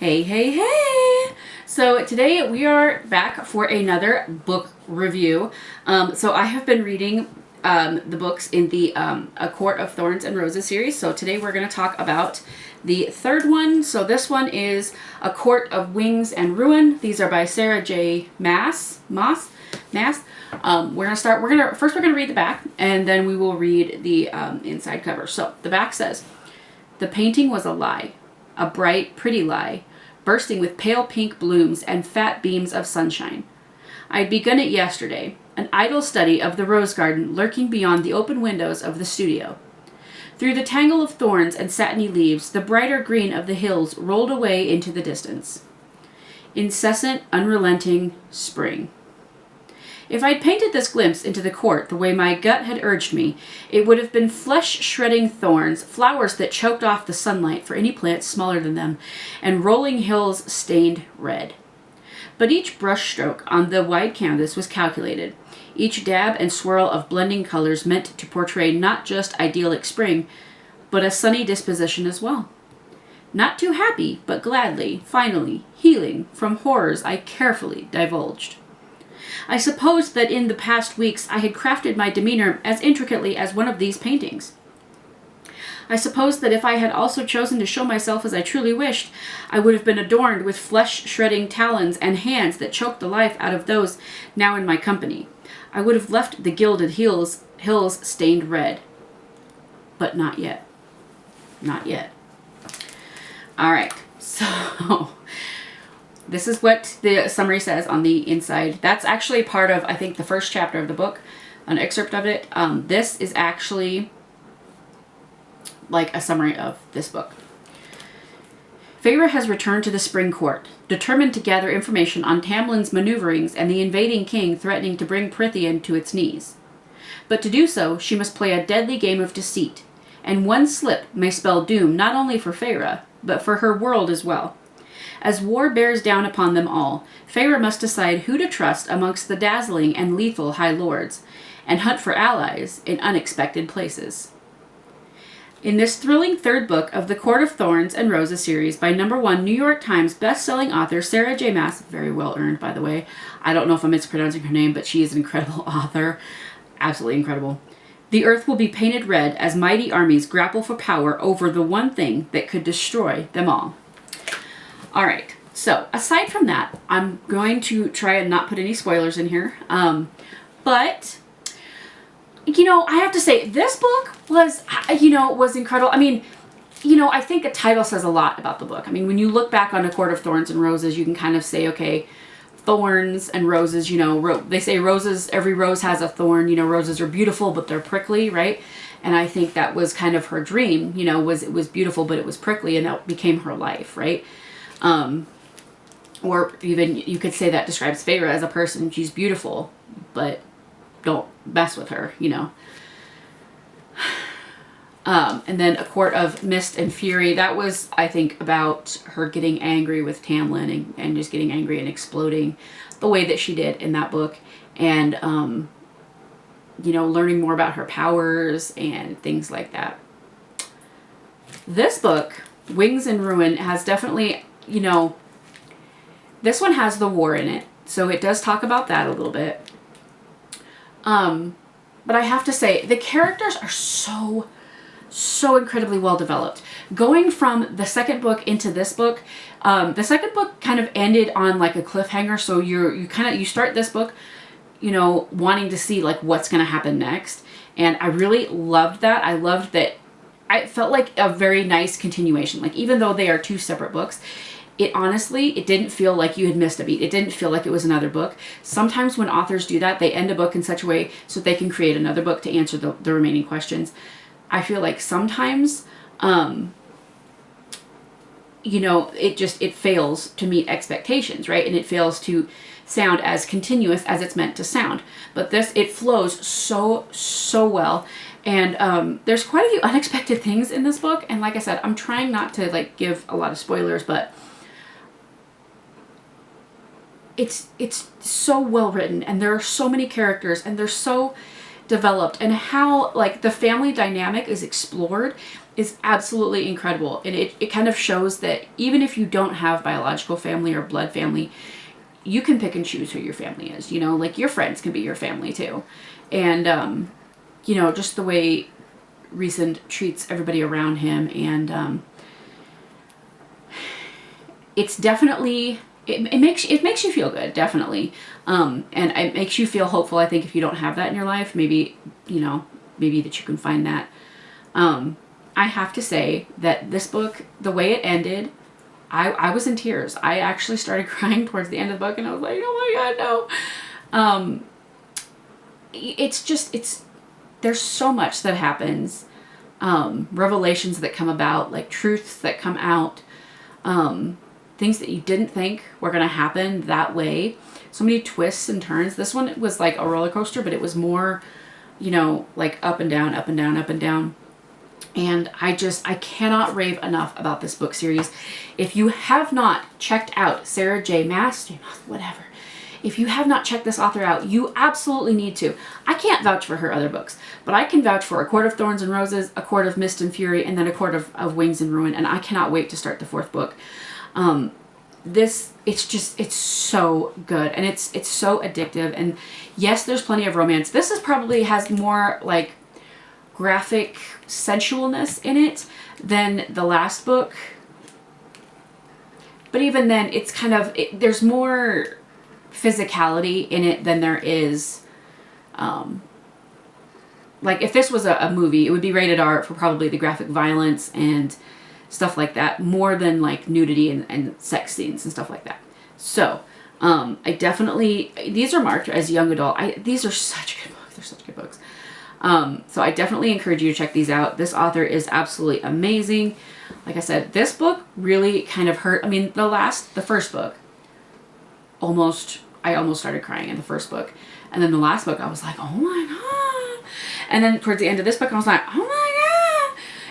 Hey, hey, hey! So today we are back for another book review. So I have been reading the books in the A Court of Thorns and Roses series. So today we're going to talk about the third one. So this one is A Court of Wings and Ruin. These are by Sarah J. Maas. We're gonna read the back, and then we will read the inside cover. So the back says, "The painting was a lie, a bright, pretty lie, bursting with pale pink blooms and fat beams of sunshine. I had begun it yesterday, an idle study of the rose garden lurking beyond the open windows of the studio. Through the tangle of thorns and satiny leaves, the brighter green of the hills rolled away into the distance. Incessant, unrelenting spring. If I'd painted this glimpse into the court the way my gut had urged me, it would have been flesh-shredding thorns, flowers that choked off the sunlight for any plants smaller than them, and rolling hills stained red. But each brushstroke on the wide canvas was calculated, each dab and swirl of blending colors meant to portray not just idyllic spring, but a sunny disposition as well. Not too happy, but gladly, finally, healing from horrors I carefully divulged. I supposed that in the past weeks I had crafted my demeanor as intricately as one of these paintings. I supposed that if I had also chosen to show myself as I truly wished, I would have been adorned with flesh-shredding talons and hands that choked the life out of those now in my company. I would have left the gilded hills stained red. But not yet. Not yet. All right, so this is what the summary says on the inside. That's actually part of, I think, the first chapter of the book, an excerpt of it. This is actually like a summary of this book. Feyre has returned to the Spring Court, determined to gather information on Tamlin's maneuverings and the invading king threatening to bring Prythian to its knees. But to do so, she must play a deadly game of deceit, and one slip may spell doom not only for Feyre, but for her world as well. As war bears down upon them all, Feyre must decide who to trust amongst the dazzling and lethal High Lords, and hunt for allies in unexpected places. In this thrilling third book of the Court of Thorns and Roses series by #1 New York Times best-selling author Sarah J. Maas, very well earned, by the way. I don't know if I'm mispronouncing her name, but she is an incredible author. Absolutely incredible. The earth will be painted red as mighty armies grapple for power over the one thing that could destroy them all. All right, so aside from that, I'm going to try and not put any spoilers in here. But, you know, I have to say, this book was incredible. I mean, I think the title says a lot about the book. I mean, when you look back on A Court of Thorns and Roses, you can kind of say, okay, thorns and roses, they say roses, every rose has a thorn. Roses are beautiful, but they're prickly, right? And I think that was kind of her dream, it was beautiful, but it was prickly, and that became her life, right? Or even you could say that describes Feyre as a person. She's beautiful, but don't mess with her, And then A Court of Mist and Fury. That was, I think, about her getting angry with Tamlin and just getting angry and exploding the way that she did in that book. And, learning more about her powers and things like that. This book, Wings and Ruin, has definitely, this one has the war in it. So it does talk about that a little bit. But I have to say, the characters are so incredibly well developed. Going from the second book into this book, the second book kind of ended on like a cliffhanger. So you start this book, wanting to see like what's going to happen next. And I really loved that. I loved that. I felt like a very nice continuation. Like, even though they are two separate books, it didn't feel like you had missed a beat. It didn't feel like it was another book. Sometimes when authors do that, they end a book in such a way so they can create another book to answer the remaining questions. I feel like sometimes, it fails to meet expectations, right? And it fails to sound as continuous as it's meant to sound. But this, it flows so well. And there's quite a few unexpected things in this book. And like I said, I'm trying not to like give a lot of spoilers, but it's so well written, and there are so many characters, and they're so developed, and how like the family dynamic is explored is absolutely incredible. And it kind of shows that even if you don't have biological family or blood family, you can pick and choose who your family is, you know, like your friends can be your family too. And, you know, just the way Rhysand treats everybody around him, and it's definitely, it makes you feel good, definitely. And it makes you feel hopeful. I think if you don't have that in your life, maybe, you know, maybe that you can find that. I have to say that this book, the way it ended, I was in tears. I actually started crying towards the end of the book, and I was like, oh my God, no. It's just, there's so much that happens, revelations that come about, like truths that come out, things that you didn't think were going to happen that way. So many twists and turns. This one was like a roller coaster, but it was more, you know, like up and down, up and down, up and down. And I cannot rave enough about this book series. If you have not checked out Sarah J. Maas, whatever, if you have not checked this author out, you absolutely need to. I can't vouch for her other books, but I can vouch for A Court of Thorns and Roses, A Court of Mist and Fury, and then A Court of Wings and Ruin, and I cannot wait to start the fourth book. It's so good, and it's so addictive, and yes, there's plenty of romance. This is probably has more like graphic sensualness in it than the last book, but even then, it's kind of, there's more physicality in it than there is, like if this was a movie, it would be rated R for probably the graphic violence and stuff like that, more than like nudity and sex scenes and stuff like that. So I definitely, these are marked as young adult. These are such good books. They're such good books. So I definitely encourage you to check these out. This author is absolutely amazing. Like I said, this book really kind of hurt. I mean, the first book, I almost started crying in the first book. And then the last book, I was like, oh my God. And then towards the end of this book, I was like, oh my God.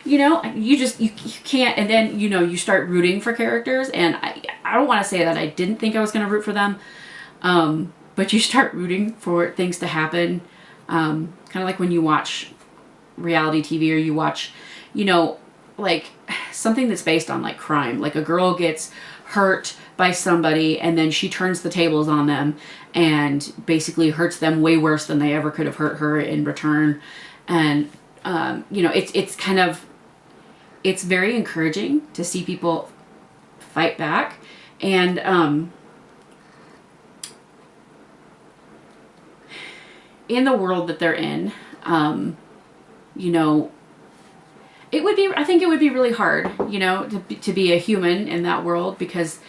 You know, you can't. And then, you know, you start rooting for characters. And I don't want to say that I didn't think I was going to root for them. But you start rooting for things to happen. Kind of like when you watch reality TV, or you watch, you know, like something that's based on like crime. Like a girl gets hurt by somebody, and then she turns the tables on them and basically hurts them way worse than they ever could have hurt her in return. And, you know, it's kind of, it's very encouraging to see people fight back. And, in the world that they're in, you know, I think it would be really hard, you know, to be a human in that world, because,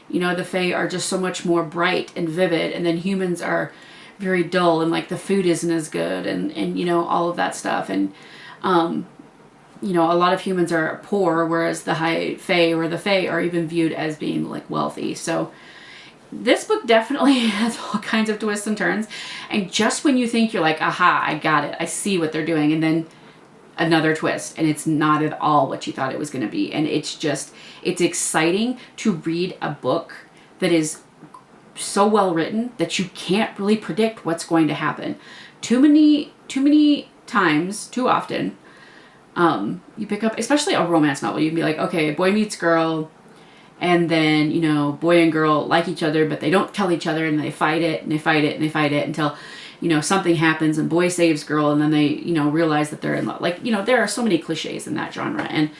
you know, the Fae are just so much more bright and vivid, and then humans are very dull, and like the food isn't as good, and you know, all of that stuff. And, you know, a lot of humans are poor, whereas the high Fae or the Fae are even viewed as being like wealthy. So this book definitely has all kinds of twists and turns. And just when you think you're like, aha, I got it, I see what they're doing, and then another twist, and it's not at all what you thought it was going to be. And it's exciting to read a book that is so well written that you can't really predict what's going to happen. Too many times, too often, you pick up, especially a romance novel, you can be like, okay, boy meets girl, and then, you know, boy and girl like each other, but they don't tell each other, and they fight it, and they fight it, and they fight it until, you know, something happens, and boy saves girl, and then they, you know, realize that they're in love. Like, you know, there are so many cliches in that genre. And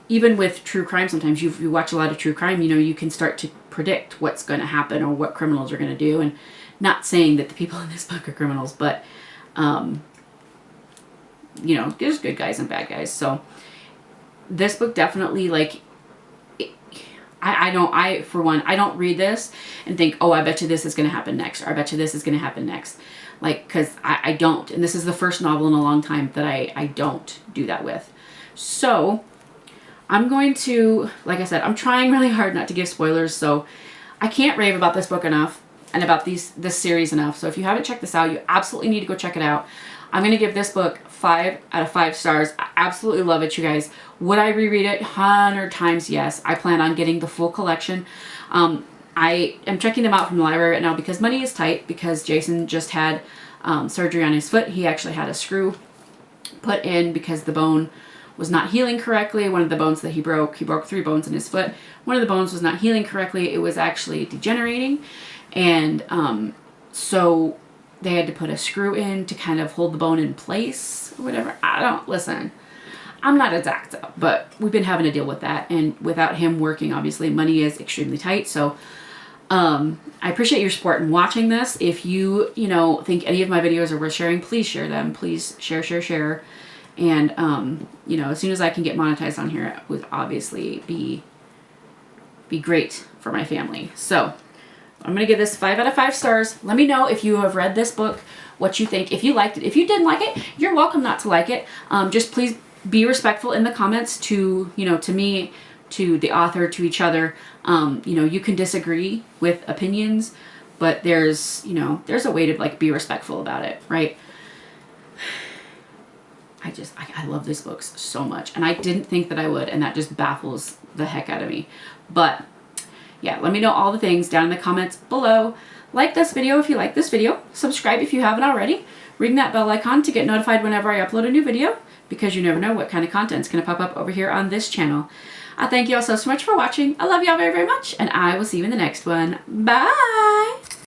even with true crime, sometimes you watch a lot of true crime, you know, you can start to predict what's going to happen or what criminals are going to do. And not saying that the people in this book are criminals, but, you know, there's good guys and bad guys. So this book definitely, like, for one, I don't read this and think, oh, I bet you this is going to happen next, or I bet you this is going to happen next. Like, because I don't. And this is the first novel in a long time that I don't do that with. So I'm going to, like I said, I'm trying really hard not to give spoilers, so I can't rave about this book enough and about this series enough. So if you haven't checked this out, you absolutely need to go check it out. I'm going to give this book 5 out of 5 stars. I absolutely love it, you guys. Would I reread it 100 times? Yes. I plan on getting the full collection. I am checking them out from the library right now because money is tight, because Jason just had surgery on his foot. He actually had a screw put in because the bone was not healing correctly. One of the bones that he broke 3 bones in his foot. One of the bones was not healing correctly. It was actually degenerating. And so they had to put a screw in to kind of hold the bone in place or whatever. Listen, I'm not a doctor, but we've been having to deal with that. And without him working, obviously, money is extremely tight. So I appreciate your support in watching this. If you, think any of my videos are worth sharing, please share them. Please share. And, as soon as I can get monetized on here, it would obviously be great for my family. So I'm going to give this 5 out of 5 stars. Let me know if you have read this book, what you think. If you liked it, if you didn't like it, you're welcome not to like it. Just please be respectful in the comments to me, to the author, to each other. You can disagree with opinions, but there's a way to be respectful about it, right? I love these books so much, and I didn't think that I would, and that just baffles the heck out of me. But yeah, let me know all the things down in the comments below. Like this video if you like this video. Subscribe if you haven't already. Ring that bell icon to get notified whenever I upload a new video, because you never know what kind of content's going to pop up over here on this channel. I thank you all so much for watching. I love y'all very, very much, and I will see you in the next one. Bye!